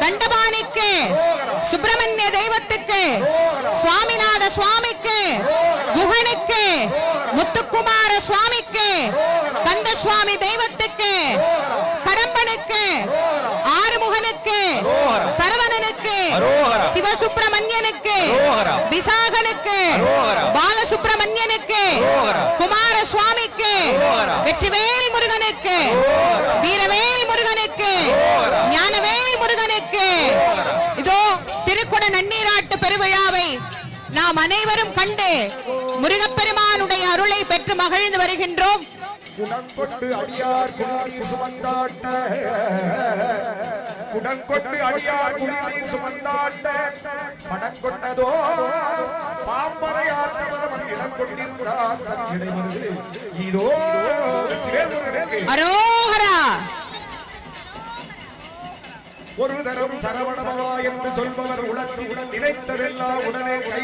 தண்டபாணிக்கு, சுப்பிரமணிய தெய்வத்துக்கு, சுவாமிநாத சுவாமிக்கு, குகனுக்கு, முத்துக்குமார சுவாமிக்கு, கந்த சுவாமி தெய்வத்துக்கு, கடம்பனுக்கு, ஆறுமுகனுக்கு, சரவணனுக்கு, சிவசுப்பிரமணியனுக்கு, விசாகனுக்கு, பாலசுப்பிரமணியனுக்கு, குமார சுவாமிக்கு, வெற்றிவேல் முருகனுக்கு, வீரவேல் முருகனுக்கு, ஞானவேல் முருகனுக்கு. இதோ திருக்குட நன்னீராட்டு பெருவிழாவை நாம் அனைவரும் கண்டு முருகப்பெருமானுடைய அருளை பெற்று மகிழ்ந்து வருகின்றோம். குடங்கொட்டு அடியார் குடிநீர் சுமந்தாட்ட, குடங்கொட்டு அடியார் குடிநீர் சுமந்தாட்ட, படங்கொண்டதோ பாம்பரையாற்றவர் இடம் கொண்டிருக்கிறார். இதோ அரோகரா. ஒரு தரம் சரவணபவா என்று சொல்பவர் உலகத்தில் நினைத்ததெல்லாம் உடனே கை